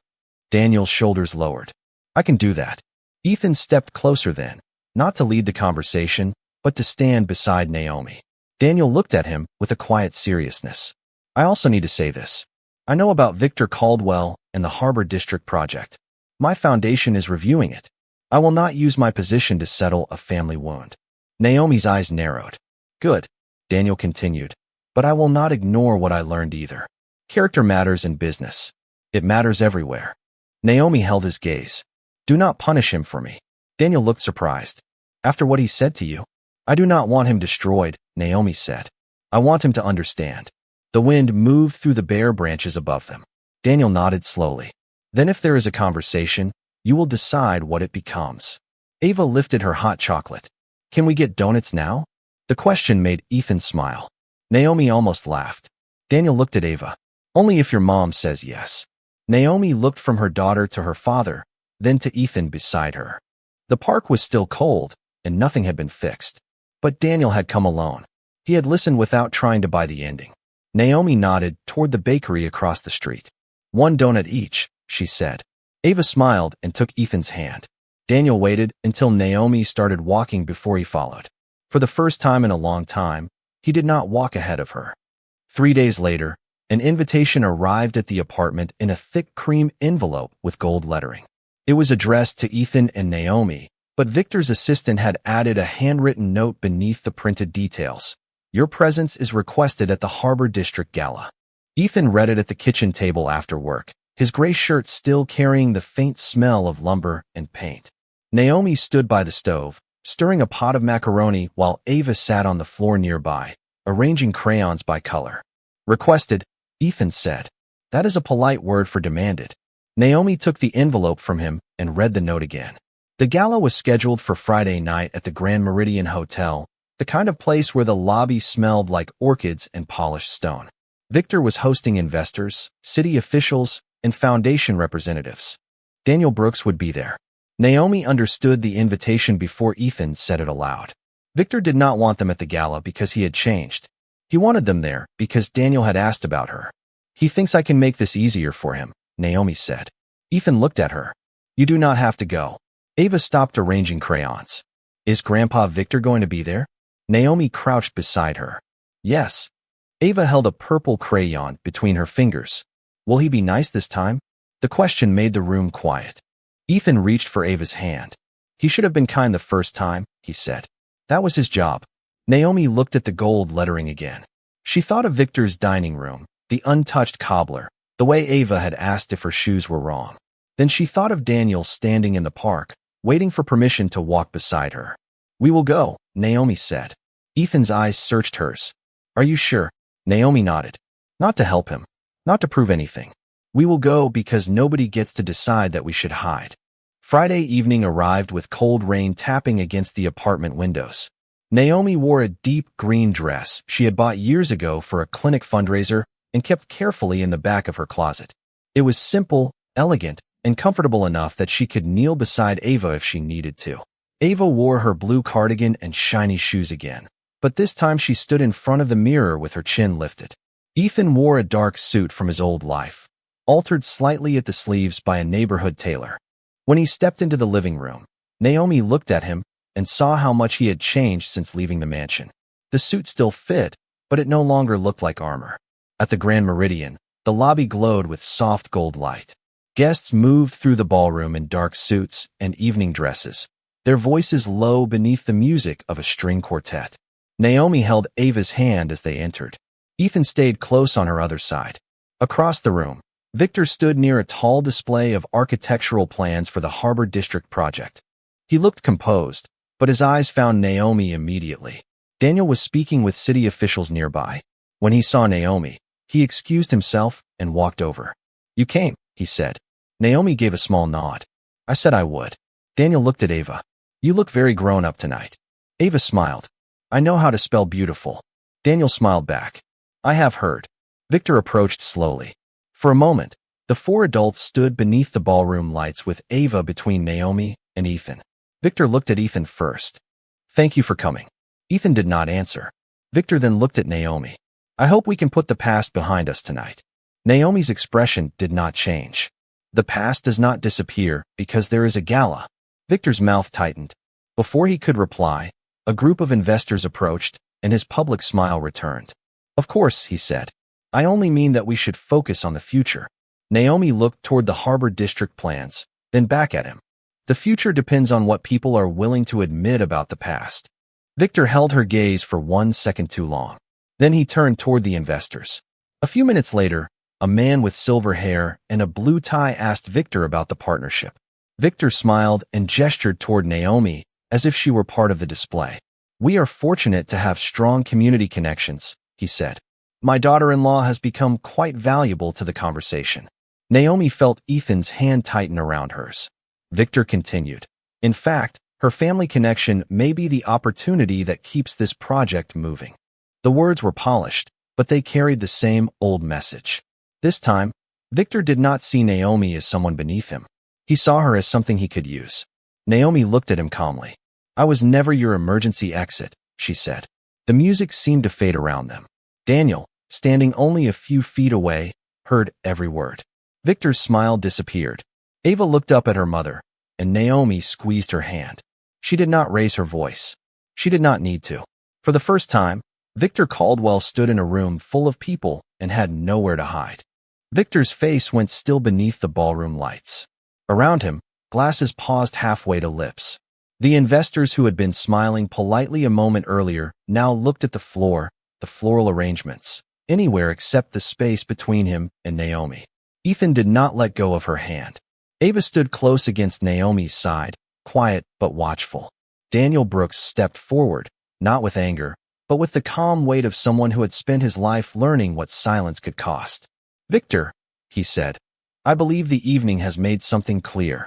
Daniel's shoulders lowered. "I can do that." Ethan stepped closer then, not to lead the conversation, but to stand beside Naomi. Daniel looked at him with a quiet seriousness. "I also need to say this. I know about Victor Caldwell and the Harbor District project. My foundation is reviewing it. I will not use my position to settle a family wound. Naomi's eyes narrowed. Good, Daniel continued, but I will not ignore what I learned either. Character matters in business. It matters everywhere. Naomi held his gaze. Do not punish him for me. Daniel looked surprised. After what he said to you? I do not want him destroyed, Naomi said. I want him to understand. The wind moved through the bare branches above them. Daniel nodded slowly. Then if there is a conversation, you will decide what it becomes. Ava lifted her hot chocolate. Can we get donuts now? The question made Ethan smile. Naomi almost laughed. Daniel looked at Ava. Only if your mom says yes. Naomi looked from her daughter to her father, then to Ethan beside her. The park was still cold, and nothing had been fixed. But Daniel had come alone. He had listened without trying to buy the ending. Naomi nodded toward the bakery across the street. One donut each, she said. Ava smiled and took Ethan's hand. Daniel waited until Naomi started walking before he followed. For the first time in a long time, he did not walk ahead of her. 3 days later, an invitation arrived at the apartment in a thick cream envelope with gold lettering. It was addressed to Ethan and Naomi, but Victor's assistant had added a handwritten note beneath the printed details. Your presence is requested at the Harbor District Gala. Ethan read it at the kitchen table after work, his gray shirt still carrying the faint smell of lumber and paint. Naomi stood by the stove, stirring a pot of macaroni while Ava sat on the floor nearby, arranging crayons by color. Requested, Ethan said. That is a polite word for demanded. Naomi took the envelope from him and read the note again. The gala was scheduled for Friday night at the Grand Meridian Hotel, the kind of place where the lobby smelled like orchids and polished stone. Victor was hosting investors, city officials, and foundation representatives. Daniel Brooks would be there. Naomi understood the invitation before Ethan said it aloud. Victor did not want them at the gala because he had changed. He wanted them there because Daniel had asked about her. He thinks I can make this easier for him, Naomi said. Ethan looked at her. You do not have to go. Ava stopped arranging crayons. Is Grandpa Victor going to be there? Naomi crouched beside her. Yes. Ava held a purple crayon between her fingers. Will he be nice this time? The question made the room quiet. Ethan reached for Ava's hand. He should have been kind the first time, he said. That was his job. Naomi looked at the gold lettering again. She thought of Victor's dining room, the untouched cobbler, the way Ava had asked if her shoes were wrong. Then she thought of Daniel standing in the park, waiting for permission to walk beside her. We will go, Naomi said. Ethan's eyes searched hers. Are you sure? Naomi nodded. Not to help him. Not to prove anything. We will go because nobody gets to decide that we should hide. Friday evening arrived with cold rain tapping against the apartment windows. Naomi wore a deep green dress she had bought years ago for a clinic fundraiser and kept carefully in the back of her closet. It was simple, elegant, and comfortable enough that she could kneel beside Ava if she needed to. Ava wore her blue cardigan and shiny shoes again, but this time she stood in front of the mirror with her chin lifted. Ethan wore a dark suit from his old life, altered slightly at the sleeves by a neighborhood tailor. When he stepped into the living room, Naomi looked at him and saw how much he had changed since leaving the mansion. The suit still fit, but it no longer looked like armor. At the Grand Meridian, the lobby glowed with soft gold light. Guests moved through the ballroom in dark suits and evening dresses, their voices low beneath the music of a string quartet. Naomi held Ava's hand as they entered. Ethan stayed close on her other side. Across the room, Victor stood near a tall display of architectural plans for the Harbor District project. He looked composed, but his eyes found Naomi immediately. Daniel was speaking with city officials nearby. When he saw Naomi, he excused himself and walked over. You came, he said. Naomi gave a small nod. I said I would. Daniel looked at Ava. You look very grown up tonight. Ava smiled. I know how to spell beautiful. Daniel smiled back. I have heard. Victor approached slowly. For a moment, the four adults stood beneath the ballroom lights with Ava between Naomi and Ethan. Victor looked at Ethan first. Thank you for coming. Ethan did not answer. Victor then looked at Naomi. I hope we can put the past behind us tonight. Naomi's expression did not change. The past does not disappear because there is a gala. Victor's mouth tightened. Before he could reply, a group of investors approached, and his public smile returned. Of course, he said. I only mean that we should focus on the future. Naomi looked toward the Harbor District plans, then back at him. The future depends on what people are willing to admit about the past. Victor held her gaze for 1 second too long. Then he turned toward the investors. A few minutes later, a man with silver hair and a blue tie asked Victor about the partnership. Victor smiled and gestured toward Naomi as if she were part of the display. "We are fortunate to have strong community connections," he said. "My daughter-in-law has become quite valuable to the conversation." Naomi felt Ethan's hand tighten around hers. Victor continued. "In fact, her family connection may be the opportunity that keeps this project moving." The words were polished, but they carried the same old message. This time, Victor did not see Naomi as someone beneath him. He saw her as something he could use. Naomi looked at him calmly. "I was never your emergency exit," she said. The music seemed to fade around them. Daniel, standing only a few feet away, heard every word. Victor's smile disappeared. Ava looked up at her mother, and Naomi squeezed her hand. She did not raise her voice. She did not need to. For the first time, Victor Caldwell stood in a room full of people and had nowhere to hide. Victor's face went still beneath the ballroom lights. Around him, glasses paused halfway to lips. The investors who had been smiling politely a moment earlier now looked at the floor, the floral arrangements, anywhere except the space between him and Naomi. Ethan did not let go of her hand. Ava stood close against Naomi's side, quiet but watchful. Daniel Brooks stepped forward, not with anger, but with the calm weight of someone who had spent his life learning what silence could cost. "Victor," he said, "I believe the evening has made something clear."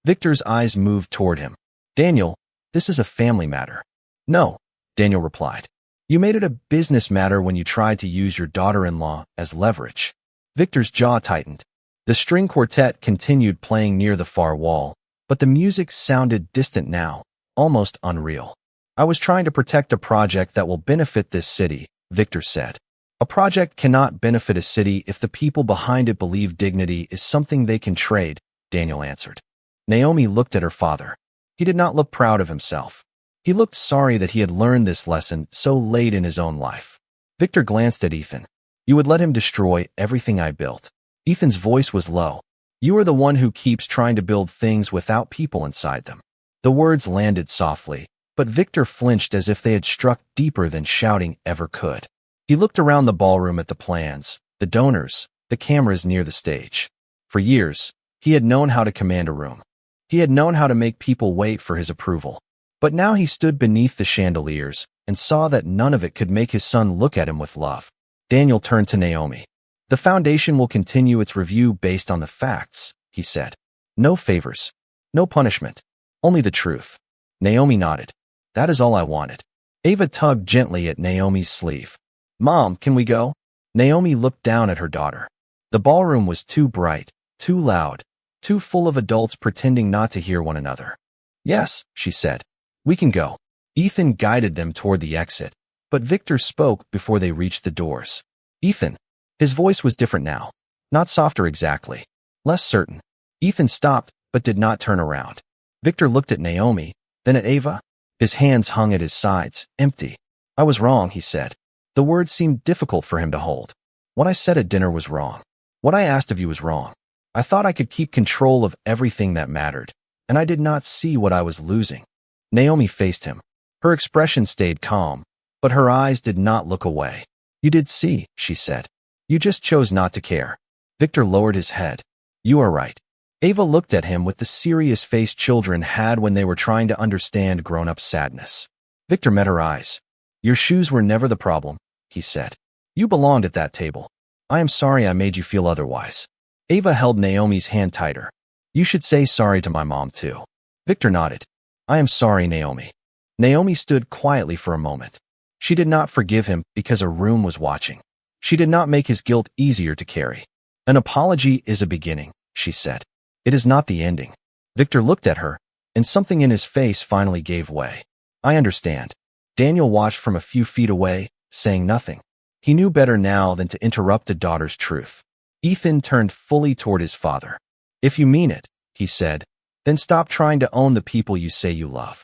Victor's eyes moved toward him. "Daniel, this is a family matter." "No," Daniel replied. "You made it a business matter when you tried to use your daughter-in-law as leverage." Victor's jaw tightened. The string quartet continued playing near the far wall, but the music sounded distant now, almost unreal. "I was trying to protect a project that will benefit this city," Victor said. "A project cannot benefit a city if the people behind it believe dignity is something they can trade," Daniel answered. Naomi looked at her father. He did not look proud of himself. He looked sorry that he had learned this lesson so late in his own life. Victor glanced at Ethan. "You would let him destroy everything I built." Ethan's voice was low. "You are the one who keeps trying to build things without people inside them." The words landed softly, but Victor flinched as if they had struck deeper than shouting ever could. He looked around the ballroom at the plans, the donors, the cameras near the stage. For years, he had known how to command a room. He had known how to make people wait for his approval. But now he stood beneath the chandeliers and saw that none of it could make his son look at him with love. Daniel turned to Naomi. "The foundation will continue its review based on the facts," he said. "No favors, no punishment, only the truth." Naomi nodded. "That is all I wanted." Ava tugged gently at Naomi's sleeve. "Mom, can we go?" Naomi looked down at her daughter. The ballroom was too bright, too loud, too full of adults pretending not to hear one another. "Yes," she said. "We can go." Ethan guided them toward the exit, but Victor spoke before they reached the doors. "Ethan." His voice was different now. Not softer exactly. Less certain. Ethan stopped, but did not turn around. Victor looked at Naomi, then at Ava. His hands hung at his sides, empty. "I was wrong," he said. The words seemed difficult for him to hold. "What I said at dinner was wrong. What I asked of you was wrong. I thought I could keep control of everything that mattered, and I did not see what I was losing." Naomi faced him. Her expression stayed calm, but her eyes did not look away. "You did see," she said. "You just chose not to care." Victor lowered his head. "You are right." Ava looked at him with the serious face children had when they were trying to understand grown-up sadness. Victor met her eyes. "Your shoes were never the problem," he said. "You belonged at that table. I am sorry I made you feel otherwise." Ava held Naomi's hand tighter. "You should say sorry to my mom, too." Victor nodded. "I am sorry, Naomi." Naomi stood quietly for a moment. She did not forgive him because a room was watching. She did not make his guilt easier to carry. "An apology is a beginning," she said. "It is not the ending." Victor looked at her, and something in his face finally gave way. "I understand." Daniel watched from a few feet away, saying nothing. He knew better now than to interrupt a daughter's truth. Ethan turned fully toward his father. "If you mean it," he said, "then stop trying to own the people you say you love."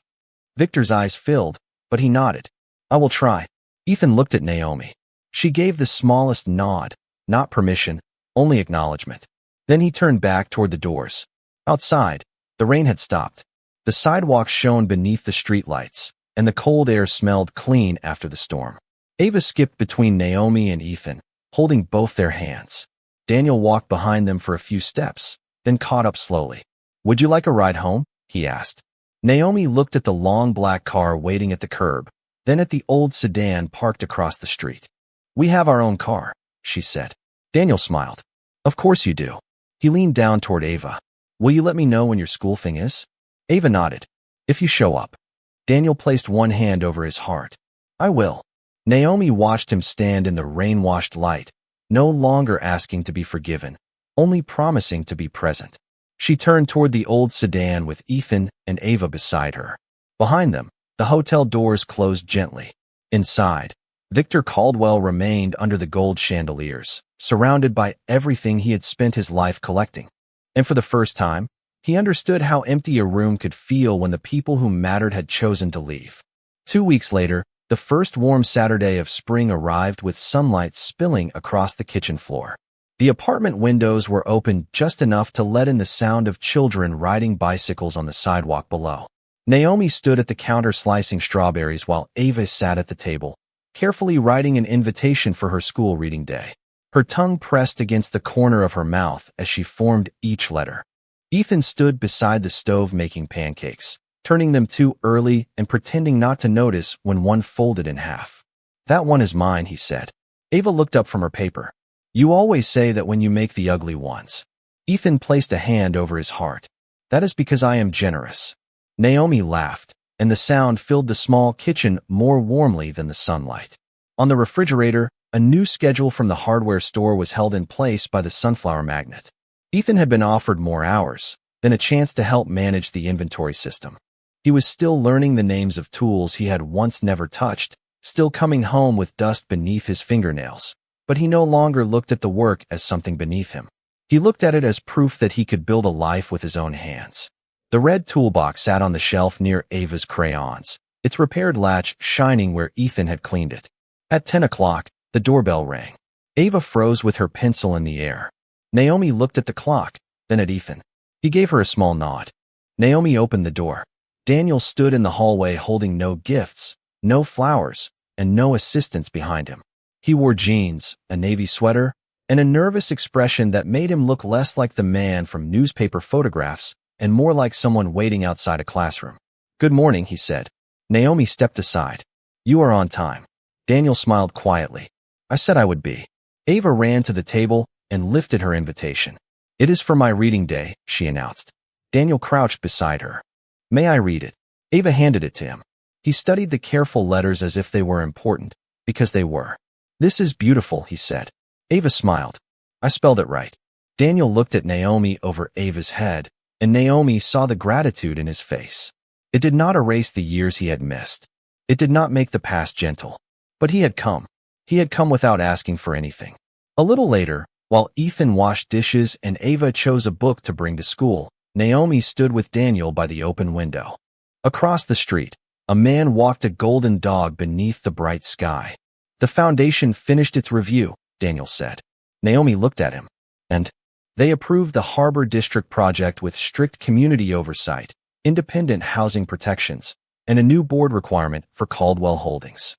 Victor's eyes filled, but he nodded. "I will try." Ethan looked at Naomi. She gave the smallest nod, not permission, only acknowledgement. Then he turned back toward the doors. Outside, the rain had stopped. The sidewalk shone beneath the streetlights, and the cold air smelled clean after the storm. Ava skipped between Naomi and Ethan, holding both their hands. Daniel walked behind them for a few steps, then caught up slowly. "Would you like a ride home?" he asked. Naomi looked at the long black car waiting at the curb, then at the old sedan parked across the street. "We have our own car," she said. Daniel smiled. "Of course you do." He leaned down toward Ava. "Will you let me know when your school thing is?" Ava nodded. "If you show up." Daniel placed one hand over his heart. "I will." Naomi watched him stand in the rain-washed light, no longer asking to be forgiven, only promising to be present. She turned toward the old sedan with Ethan and Ava beside her. Behind them, the hotel doors closed gently. Inside, Victor Caldwell remained under the gold chandeliers, surrounded by everything he had spent his life collecting. And for the first time, he understood how empty a room could feel when the people who mattered had chosen to leave. 2 weeks later, the first warm Saturday of spring arrived with sunlight spilling across the kitchen floor. The apartment windows were open just enough to let in the sound of children riding bicycles on the sidewalk below. Naomi stood at the counter slicing strawberries while Ava sat at the table, carefully writing an invitation for her school reading day. Her tongue pressed against the corner of her mouth as she formed each letter. Ethan stood beside the stove making pancakes, turning them too early and pretending not to notice when one folded in half. "That one is mine," he said. Ava looked up from her paper. "You always say that when you make the ugly ones." Ethan placed a hand over his heart. "That is because I am generous." Naomi laughed, and the sound filled the small kitchen more warmly than the sunlight. On the refrigerator, a new schedule from the hardware store was held in place by the sunflower magnet. Ethan had been offered more hours, then a chance to help manage the inventory system. He was still learning the names of tools he had once never touched, still coming home with dust beneath his fingernails, but he no longer looked at the work as something beneath him. He looked at it as proof that he could build a life with his own hands. The red toolbox sat on the shelf near Ava's crayons, its repaired latch shining where Ethan had cleaned it. At 10 o'clock, the doorbell rang. Ava froze with her pencil in the air. Naomi looked at the clock, then at Ethan. He gave her a small nod. Naomi opened the door. Daniel stood in the hallway holding no gifts, no flowers, and no assistants behind him. He wore jeans, a navy sweater, and a nervous expression that made him look less like the man from newspaper photographs and more like someone waiting outside a classroom. "Good morning," he said. Naomi stepped aside. "You are on time." Daniel smiled quietly. "I said I would be." Ava ran to the table and lifted her invitation. "It is for my reading day," she announced. Daniel crouched beside her. "May I read it?" Ava handed it to him. He studied the careful letters as if they were important, because they were. "This is beautiful," he said. Ava smiled. "I spelled it right." Daniel looked at Naomi over Ava's head, and Naomi saw the gratitude in his face. It did not erase the years he had missed. It did not make the past gentle. But he had come. He had come without asking for anything. A little later, while Ethan washed dishes and Ava chose a book to bring to school, Naomi stood with Daniel by the open window. Across the street, a man walked a golden dog beneath the bright sky. "The foundation finished its review," Daniel said. Naomi looked at him. "And they approved the Harbor District project with strict community oversight, independent housing protections, and a new board requirement for Caldwell Holdings."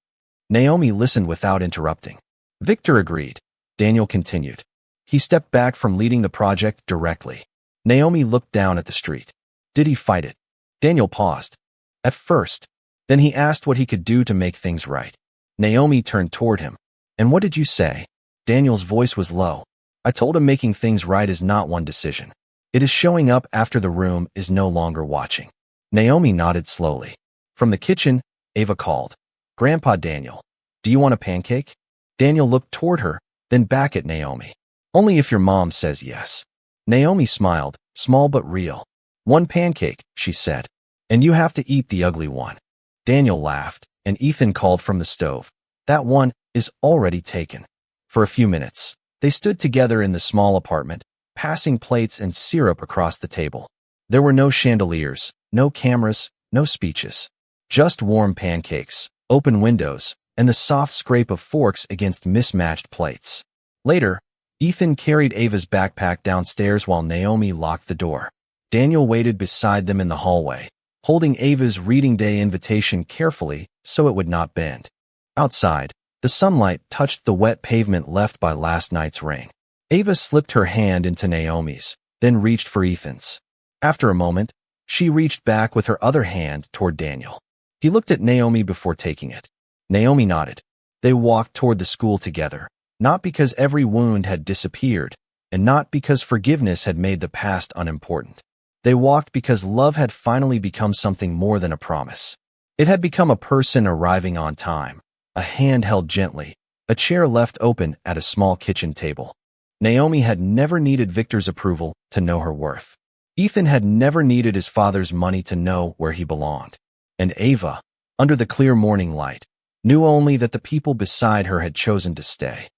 Naomi listened without interrupting. Victor agreed. Daniel continued. He stepped back from leading the project directly. Naomi looked down at the street. "Did he fight it?" Daniel paused. "At first. Then he asked what he could do to make things right." Naomi turned toward him. "And what did you say?" Daniel's voice was low. "I told him making things right is not one decision. It is showing up after the room is no longer watching." Naomi nodded slowly. From the kitchen, Ava called, "Grandpa Daniel, do you want a pancake?" Daniel looked toward her, then back at Naomi. "Only if your mom says yes." Naomi smiled, small but real. "One pancake," she said. "And you have to eat the ugly one." Daniel laughed, and Ethan called from the stove. "That one is already taken." For a few minutes, they stood together in the small apartment, passing plates and syrup across the table. There were no chandeliers, no cameras, no speeches. Just warm pancakes, open windows, and the soft scrape of forks against mismatched plates. Later, Ethan carried Ava's backpack downstairs while Naomi locked the door. Daniel waited beside them in the hallway, holding Ava's reading day invitation carefully so it would not bend. Outside, the sunlight touched the wet pavement left by last night's rain. Ava slipped her hand into Naomi's, then reached for Ethan's. After a moment, she reached back with her other hand toward Daniel. He looked at Naomi before taking it. Naomi nodded. They walked toward the school together, not because every wound had disappeared, and not because forgiveness had made the past unimportant. They walked because love had finally become something more than a promise. It had become a person arriving on time, a hand held gently, a chair left open at a small kitchen table. Naomi had never needed Victor's approval to know her worth. Ethan had never needed his father's money to know where he belonged. And Ava, under the clear morning light, knew only that the people beside her had chosen to stay.